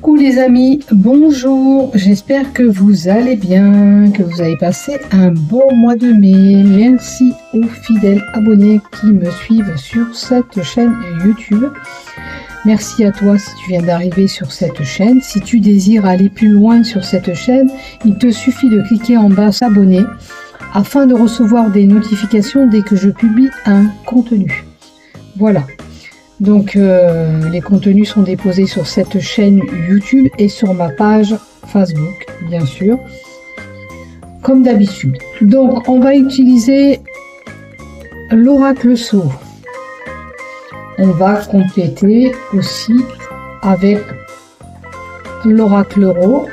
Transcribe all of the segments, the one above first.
Coucou les amis, bonjour, j'espère que vous allez bien, que vous avez passé un bon mois de mai. Merci aux fidèles abonnés qui me suivent sur cette chaîne YouTube. Merci à toi si tu viens d'arriver sur cette chaîne. Si tu désires aller plus loin sur cette chaîne, il te suffit de cliquer en bas s'abonner afin de recevoir des notifications dès que je publie un contenu. Voilà. Donc les contenus sont déposés sur cette chaîne YouTube et sur ma page Facebook, bien sûr, comme d'habitude. Donc on va utiliser l'oracle Sceau. On va compléter aussi avec l'oracle Rot,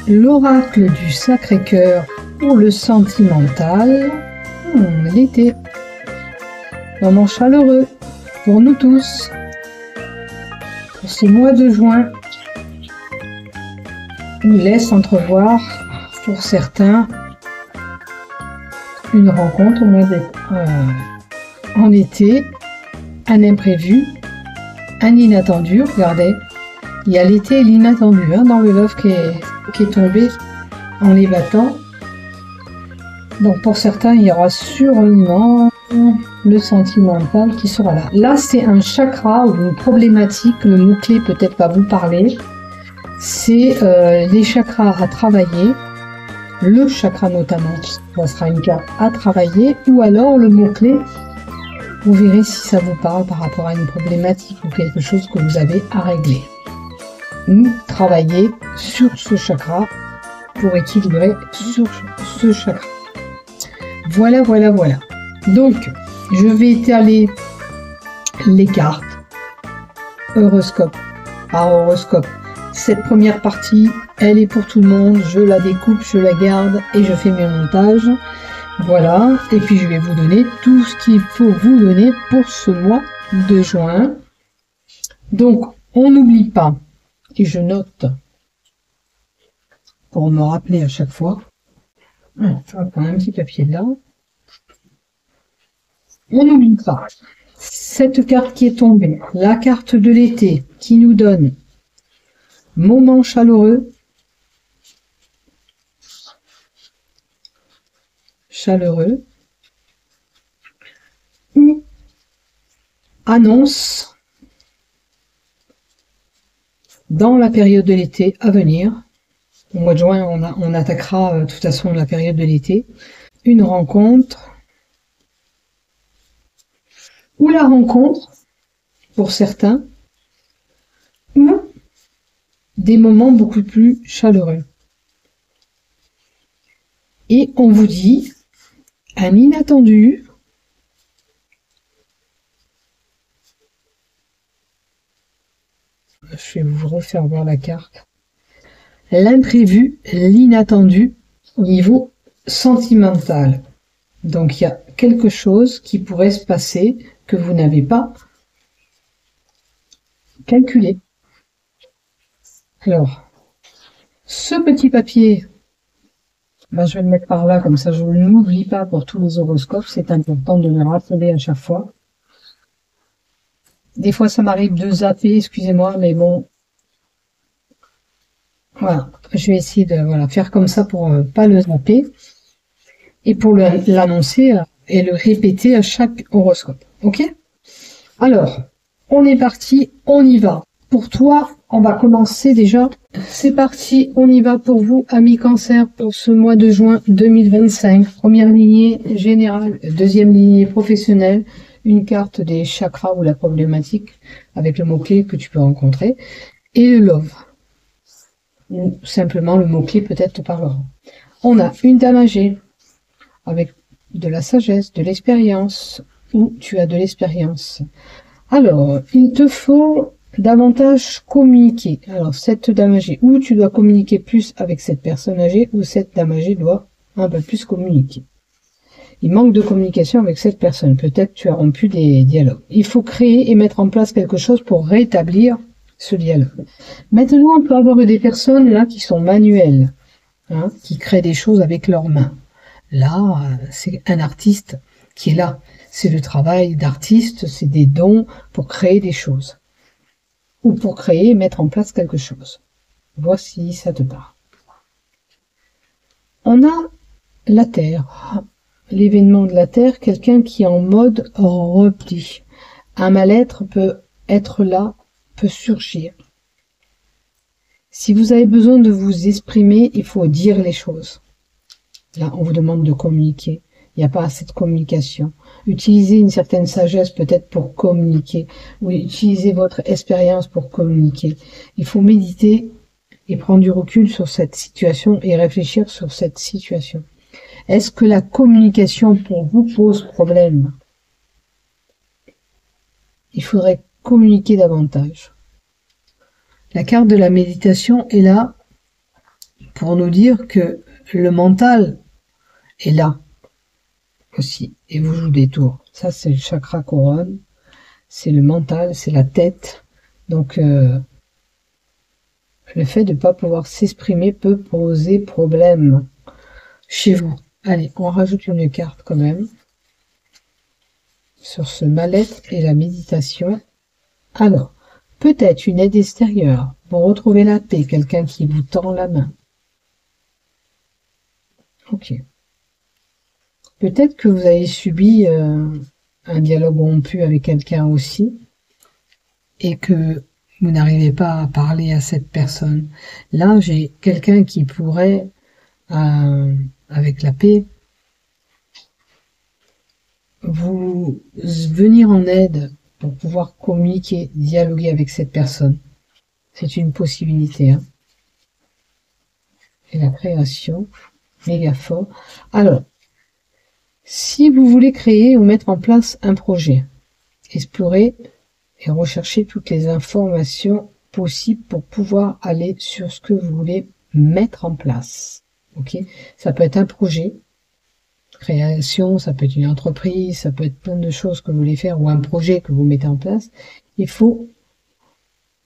l'oracle du Sacré-Cœur pour le sentimental, l'été. Moment chaleureux pour nous tous. Pour ce mois de juin, il laisse entrevoir pour certains une rencontre en été, un imprévu, un inattendu. Regardez, il y a l'été et l'inattendu dans le love qui est tombé en les battant. Donc pour certains, il y aura sûrement le sentimental qui sera là. Là, c'est un chakra ou une problématique, le mot-clé peut-être va vous parler. C'est les chakras à travailler, le chakra notamment, ça sera une carte à travailler, ou alors le mot-clé, vous verrez si ça vous parle par rapport à une problématique ou quelque chose que vous avez à régler. Nous travailler sur ce chakra pour équilibrer sur ce chakra. Voilà. Donc, je vais étaler les cartes horoscope par horoscope. Cette première partie, elle est pour tout le monde. Je la découpe, je la garde et je fais mes montages. Voilà. Et puis, je vais vous donner tout ce qu'il faut vous donner pour ce mois de juin. Donc, on n'oublie pas, et je note pour me rappeler à chaque fois. Je vais prendre un petit papier là. On n'oublie pas cette carte qui est tombée, la carte de l'été qui nous donne moment chaleureux, ou annonce dans la période de l'été à venir. Au mois de juin, on attaquera de toute façon la période de l'été. Une rencontre, ou la rencontre, pour certains, ou des moments beaucoup plus chaleureux. Et on vous dit, un inattendu, je vais vous refaire voir la carte, l'imprévu, l'inattendu au niveau sentimental. Donc il y a quelque chose qui pourrait se passer que vous n'avez pas calculé. Alors, ce petit papier, je vais le mettre par là, comme ça je ne l'oublie pas pour tous les horoscopes. C'est important de le rappeler à chaque fois. Des fois ça m'arrive de zapper, excusez-moi, mais bon. Voilà, je vais essayer de faire comme ça pour pas le zapper. Et pour l'annoncer et le répéter à chaque horoscope. Ok? Alors, on est parti, on y va. Pour toi, on va commencer déjà. C'est parti, on y va pour vous, amis Cancer, pour ce mois de juin 2025. Première lignée générale, deuxième lignée professionnelle, une carte des chakras ou la problématique avec le mot-clé que tu peux rencontrer, et le love. Ou simplement le mot-clé peut-être te parlera. On a une dame âgée, avec de la sagesse, de l'expérience, ou tu as de l'expérience. Alors, il te faut davantage communiquer. Alors, cette dame âgée, ou tu dois communiquer plus avec cette personne âgée, ou cette dame âgée doit un peu plus communiquer. Il manque de communication avec cette personne. Peut-être tu as rompu des dialogues. Il faut créer et mettre en place quelque chose pour rétablir ce dialogue. Maintenant, on peut avoir des personnes là qui sont manuelles, qui créent des choses avec leurs mains. Là, c'est un artiste qui est là. C'est le travail d'artiste, c'est des dons pour créer des choses. ou pour créer et mettre en place quelque chose. Voici, ça te parle. On a la Terre, l'événement de la Terre, quelqu'un qui est en mode repli. Un mal-être peut être là, peut surgir. Si vous avez besoin de vous exprimer, il faut dire les choses. Là, on vous demande de communiquer. Il n'y a pas assez de communication. Utilisez une certaine sagesse peut-être pour communiquer, ou utilisez votre expérience pour communiquer. Il faut méditer et prendre du recul sur cette situation et réfléchir sur cette situation. Est-ce que la communication pour vous pose problème? Il faudrait communiquer davantage. La carte de la méditation est là pour nous dire que le mental est là aussi et vous joue des tours. Ça, c'est le chakra couronne, c'est le mental, c'est la tête. Donc, le fait de ne pas pouvoir s'exprimer peut poser problème chez vous. Allez, on rajoute une carte quand même sur ce mal-être et la méditation. Alors, peut-être une aide extérieure pour retrouver la paix, quelqu'un qui vous tend la main. Ok. Peut-être que vous avez subi un dialogue rompu avec quelqu'un aussi et que vous n'arrivez pas à parler à cette personne. Là, j'ai quelqu'un qui pourrait, avec la paix, vous venir en aide pour pouvoir communiquer, dialoguer avec cette personne. C'est une possibilité. Hein. Et la création, méga fort. Alors, si vous voulez créer ou mettre en place un projet, explorez et recherchez toutes les informations possibles pour pouvoir aller sur ce que vous voulez mettre en place. Ok, ça peut être un projet, création, ça peut être une entreprise, ça peut être plein de choses que vous voulez faire ou un projet que vous mettez en place. Il faut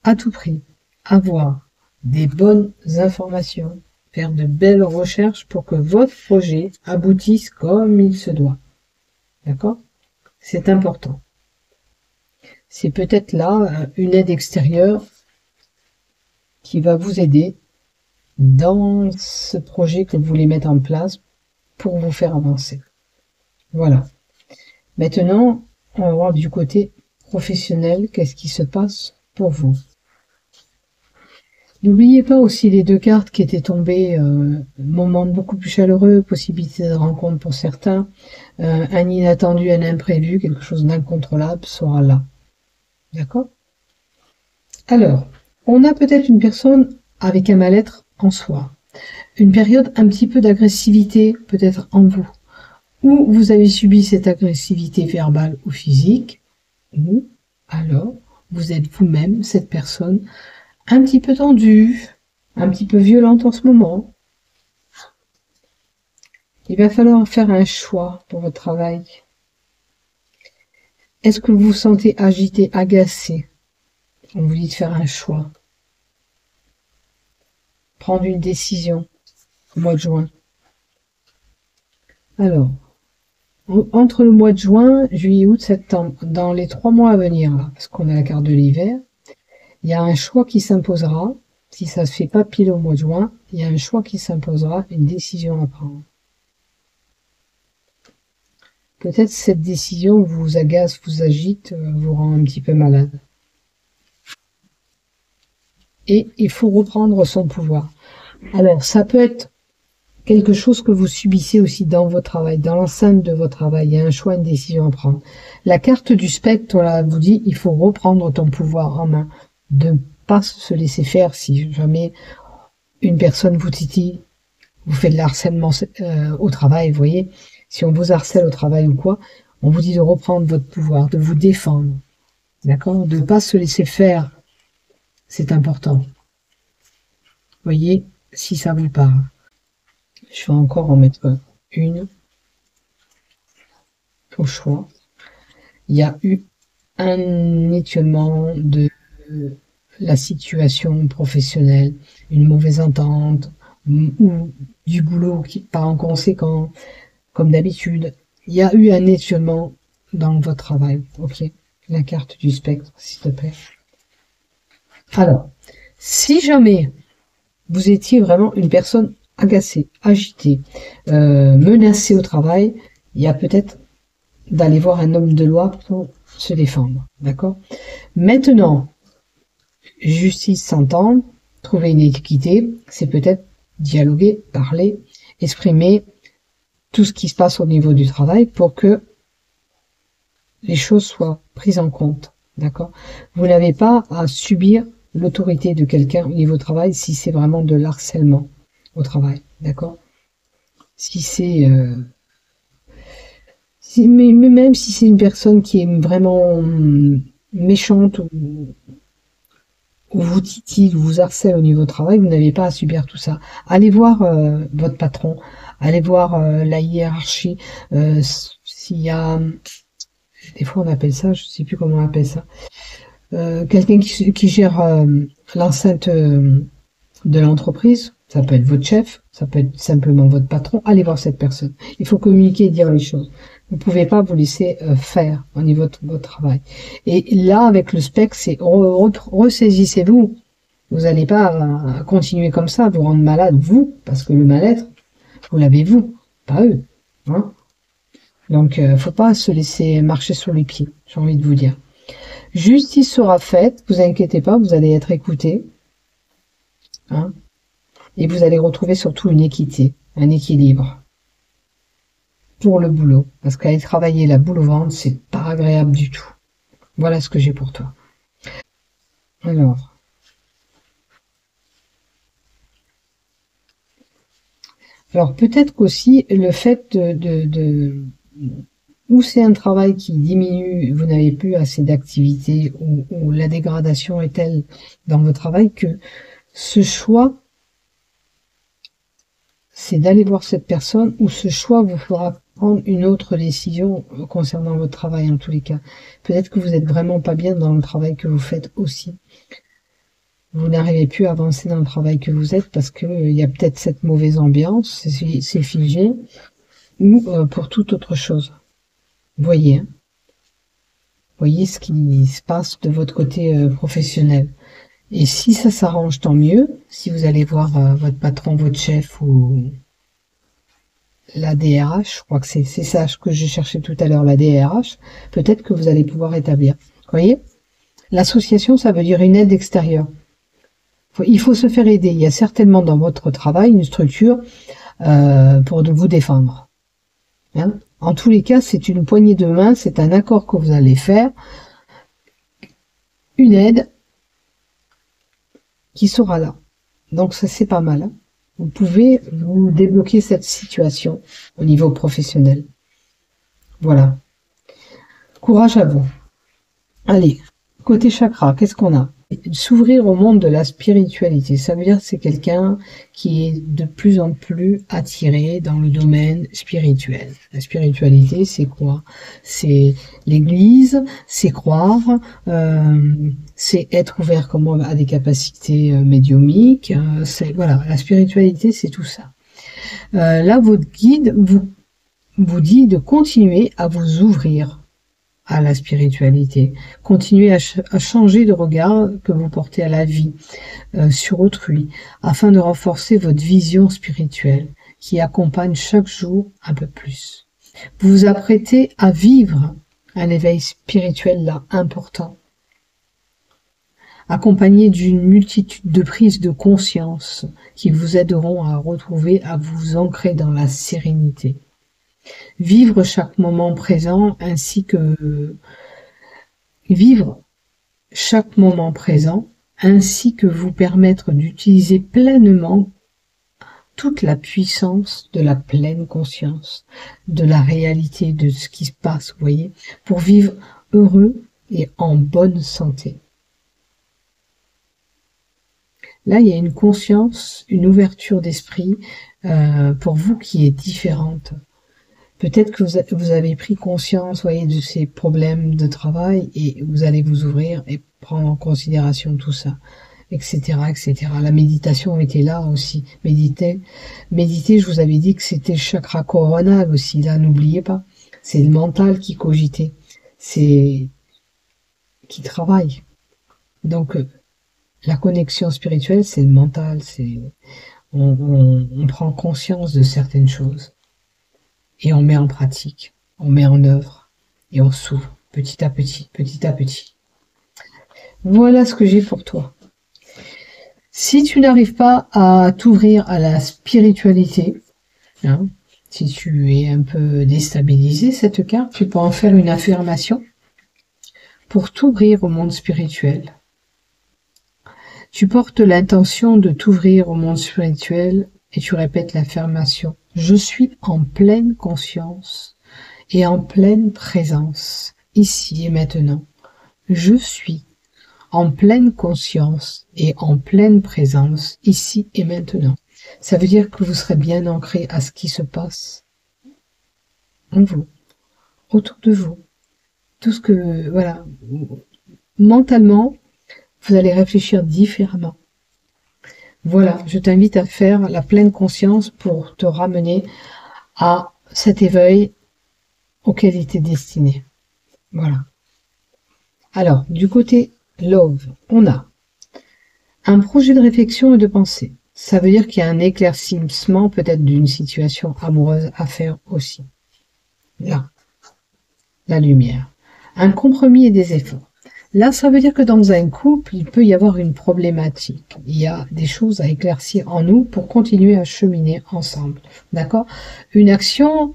à tout prix avoir des bonnes informations, faire de belles recherches pour que votre projet aboutisse comme il se doit. D'accord? C'est important. C'est peut-être là une aide extérieure qui va vous aider dans ce projet que vous voulez mettre en place pour vous faire avancer. Voilà. Maintenant, on va voir du côté professionnel, qu'est-ce qui se passe pour vous. N'oubliez pas aussi les deux cartes qui étaient tombées, moment beaucoup plus chaleureux, possibilité de rencontre pour certains, un inattendu, un imprévu, quelque chose d'incontrôlable sera là. D'accord? Alors, on a peut-être une personne avec un mal-être en soi, une période un petit peu d'agressivité peut-être en vous, ou vous avez subi cette agressivité verbale ou physique, ou alors vous êtes vous-même cette personne un petit peu tendue, un petit peu violente en ce moment. Il va falloir faire un choix pour votre travail. Est-ce que vous vous sentez agité, agacé? On vous dit de faire un choix. Prendre une décision au mois de juin. Alors, entre le mois de juin, juillet, août, septembre, dans les 3 mois à venir, là, parce qu'on a la carte de l'hiver, il y a un choix qui s'imposera. Si ça se fait pas pile au mois de juin, il y a un choix qui s'imposera, une décision à prendre. Peut-être cette décision vous agace, vous agite, vous rend un petit peu malade. Et il faut reprendre son pouvoir. Alors, ça peut être quelque chose que vous subissez aussi dans votre travail, dans l'enceinte de votre travail. Il y a un choix, une décision à prendre. La carte du spectre, là, vous dit, il faut reprendre ton pouvoir en main. De ne pas se laisser faire si jamais une personne vous titille, vous fait de l'harcèlement au travail, vous voyez. Si on vous harcèle au travail ou quoi, on vous dit de reprendre votre pouvoir, de vous défendre. D'accord? De ne pas se laisser faire. C'est important. Voyez, si ça vous parle. Je vais encore en mettre une au choix. Il y a eu un étonnement de la situation professionnelle, une mauvaise entente, ou du boulot qui part en conséquent, comme d'habitude. Il y a eu un étonnement dans votre travail. Ok, la carte du spectre, s'il te plaît. Alors, si jamais vous étiez vraiment une personne agacée, agitée, menacée au travail, il y a peut-être d'aller voir un homme de loi pour se défendre, d'accord? Maintenant, justice s'entendre, trouver une équité, c'est peut-être dialoguer, parler, exprimer tout ce qui se passe au niveau du travail pour que les choses soient prises en compte, d'accord? Vous n'avez pas à subir l'autorité de quelqu'un au niveau du travail si c'est vraiment de l'harcèlement au travail, d'accord? Si c'est mais même si c'est une personne qui est vraiment méchante ou vous titille ou vous harcèle au niveau du travail, vous n'avez pas à subir tout ça. Allez voir votre patron, allez voir la hiérarchie, s'il y a, des fois on appelle ça, je sais plus comment on appelle ça, quelqu'un qui gère l'enceinte de l'entreprise, ça peut être votre chef, ça peut être simplement votre patron, allez voir cette personne. Il faut communiquer et dire les choses. Vous ne pouvez pas vous laisser faire au niveau de votre travail. Et là, avec le spectre, c'est ressaisissez-vous. Vous n'allez pas continuer comme ça, vous rendre malade, vous, parce que le mal-être, vous l'avez vous, pas eux. Hein. Donc, faut pas se laisser marcher sur les pieds, j'ai envie de vous dire. Justice sera faite, vous inquiétez pas, vous allez être écouté. Hein, et vous allez retrouver surtout une équité, un équilibre pour le boulot. Parce qu'aller travailler la boule au ventre, c'est pas agréable du tout. Voilà ce que j'ai pour toi. Alors peut-être qu'aussi le fait ou c'est un travail qui diminue, vous n'avez plus assez d'activité, ou la dégradation est telle dans votre travail que ce choix, c'est d'aller voir cette personne, ou ce choix vous fera prendre une autre décision concernant votre travail en tous les cas. Peut-être que vous n'êtes vraiment pas bien dans le travail que vous faites aussi. Vous n'arrivez plus à avancer dans le travail que vous êtes parce que il y a peut-être cette mauvaise ambiance, c'est figé, ou pour toute autre chose. Voyez, hein. Voyez ce qui se passe de votre côté professionnel. Et si ça s'arrange, tant mieux. Si vous allez voir votre patron, votre chef ou la DRH, je crois que c'est ça que je cherchais tout à l'heure, la DRH, peut-être que vous allez pouvoir établir. Vous voyez, l'association, ça veut dire une aide extérieure. Il faut se faire aider. Il y a certainement dans votre travail une structure pour vous défendre. Hein, en tous les cas, c'est une poignée de main, c'est un accord que vous allez faire, une aide qui sera là. Donc ça, c'est pas mal. Hein. Vous pouvez vous débloquer cette situation au niveau professionnel. Voilà. Courage à vous. Allez, côté chakra, qu'est-ce qu'on a? S'ouvrir au monde de la spiritualité, ça veut dire que c'est quelqu'un qui est de plus en plus attiré dans le domaine spirituel. La spiritualité, c'est quoi? C'est l'église, c'est croire, c'est être ouvert comme à des capacités médiumiques. Voilà, la spiritualité, c'est tout ça. Là, votre guide vous dit de continuer à vous ouvrir à la spiritualité. Continuez à changer de regard que vous portez à la vie sur autrui, afin de renforcer votre vision spirituelle qui accompagne chaque jour un peu plus. Vous vous apprêtez à vivre un éveil spirituel là important, accompagné d'une multitude de prises de conscience qui vous aideront à vous ancrer dans la sérénité. Vivre chaque moment présent ainsi que vous permettre d'utiliser pleinement toute la puissance de la pleine conscience, de la réalité de ce qui se passe, vous voyez, pour vivre heureux et en bonne santé. Là, il y a une conscience, une ouverture d'esprit pour vous qui est différente. Peut-être que vous avez pris conscience, voyez, de ces problèmes de travail et vous allez vous ouvrir et prendre en considération tout ça, etc., etc. La méditation était là aussi. Méditer, je vous avais dit que c'était le chakra coronal aussi, là, n'oubliez pas. C'est le mental qui cogitait, c'est qui travaille. Donc, La connexion spirituelle, c'est le mental, c'est on prend conscience de certaines choses et on met en pratique, on met en œuvre et on s'ouvre petit à petit, petit à petit. Voilà ce que j'ai pour toi. Si tu n'arrives pas à t'ouvrir à la spiritualité, hein, si tu es un peu déstabilisé, cette carte, tu peux en faire une affirmation pour t'ouvrir au monde spirituel. Tu portes l'intention de t'ouvrir au monde spirituel et tu répètes l'affirmation. Je suis en pleine conscience et en pleine présence, ici et maintenant. Je suis en pleine conscience et en pleine présence, ici et maintenant. Ça veut dire que vous serez bien ancré à ce qui se passe en vous, autour de vous. Tout ce que, voilà, mentalement, vous allez réfléchir différemment. Voilà, je t'invite à faire la pleine conscience pour te ramener à cet éveil auquel il t'est destiné. Voilà. Alors, du côté love, on a un projet de réflexion et de pensée. Ça veut dire qu'il y a un éclaircissement peut-être d'une situation amoureuse à faire aussi. Là, la lumière. Un compromis et des efforts. Là, ça veut dire que dans un couple, il peut y avoir une problématique. Il y a des choses à éclaircir en nous pour continuer à cheminer ensemble. D'accord? Une action,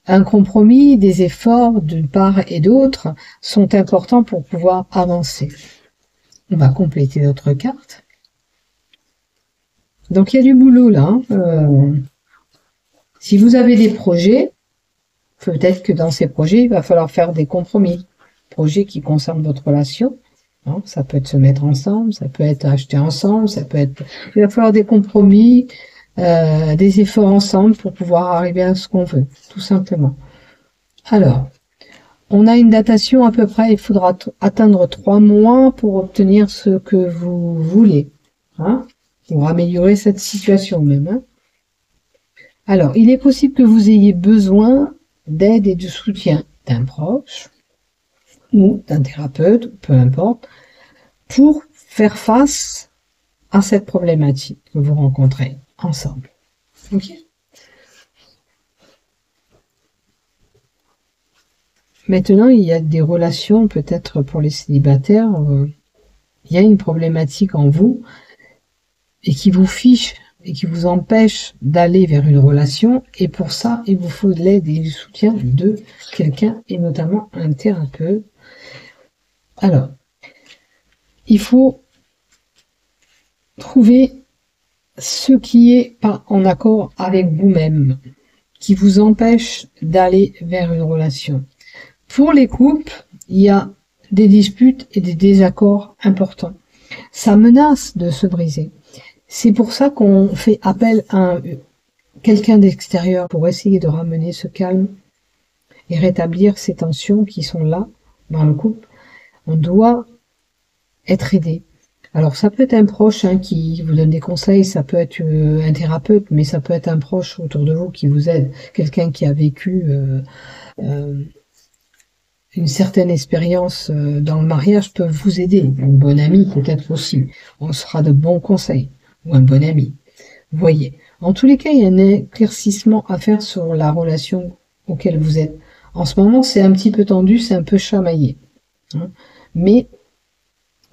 un compromis, des efforts d'une part et d'autre sont importants pour pouvoir avancer. On va compléter notre carte. Donc, il y a du boulot là. Si vous avez des projets, peut-être que dans ces projets, il va falloir faire des compromis. Projets qui concernent votre relation. Hein, ça peut être se mettre ensemble, ça peut être acheter ensemble, ça peut être... Il va falloir des compromis, des efforts ensemble pour pouvoir arriver à ce qu'on veut, tout simplement. Alors, on a une datation à peu près, il faudra atteindre 3 mois pour obtenir ce que vous voulez. Hein, pour améliorer cette situation même. Hein. Alors, il est possible que vous ayez besoin d'aide et de soutien d'un proche ou d'un thérapeute, peu importe, pour faire face à cette problématique que vous rencontrez ensemble. Ok ? Maintenant, il y a des relations, peut-être pour les célibataires, il y a une problématique en vous et qui vous fiche et qui vous empêche d'aller vers une relation, et pour ça, il vous faut de l'aide et du soutien de quelqu'un, et notamment un thérapeute. Alors, il faut trouver ce qui est pas en accord avec vous-même, qui vous empêche d'aller vers une relation. Pour les couples, il y a des disputes et des désaccords importants. Ça menace de se briser. C'est pour ça qu'on fait appel à quelqu'un d'extérieur pour essayer de ramener ce calme et rétablir ces tensions qui sont là dans le couple. On doit être aidé. Alors ça peut être un proche qui vous donne des conseils, ça peut être un thérapeute, mais ça peut être un proche autour de vous qui vous aide, quelqu'un qui a vécu une certaine expérience dans le mariage peut vous aider. Une bonne amie peut-être aussi, on sera de bons conseils, ou un bon ami. Vous voyez, en tous les cas, il y a un éclaircissement à faire sur la relation auquel vous êtes. En ce moment, c'est un petit peu tendu, c'est un peu chamaillé. Hein, mais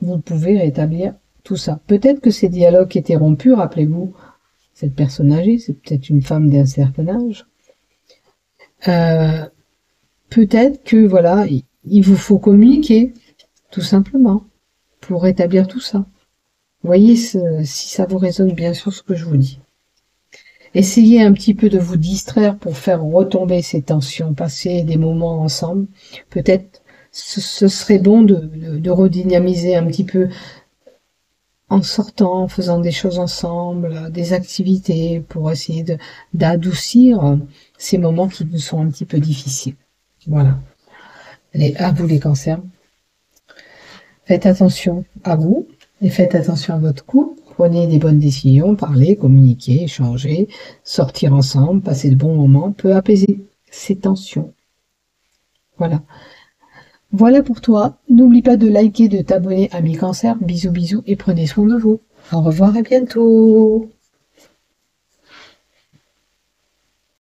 vous pouvez rétablir tout ça. Peut-être que ces dialogues étaient rompus, rappelez-vous, cette personne âgée, c'est peut-être une femme d'un certain âge. Peut-être que, voilà, il vous faut communiquer, tout simplement, pour rétablir tout ça. Vous voyez, si ça vous résonne bien sûr ce que je vous dis. Essayez un petit peu de vous distraire pour faire retomber ces tensions, passer des moments ensemble. Peut-être ce serait bon de redynamiser un petit peu en sortant, en faisant des choses ensemble, des activités pour essayer d'adoucir ces moments qui vous sont un petit peu difficiles. Voilà. Allez, à vous les cancers. Faites attention à vous et faites attention à votre couple. Prenez des bonnes décisions, parlez, communiquez, échangez, sortir ensemble, passer de bons moments peut apaiser ces tensions. Voilà. Voilà pour toi. N'oublie pas de liker, de t'abonner à Mi Cancer. Bisous bisous et prenez soin de vous. Au revoir et bientôt.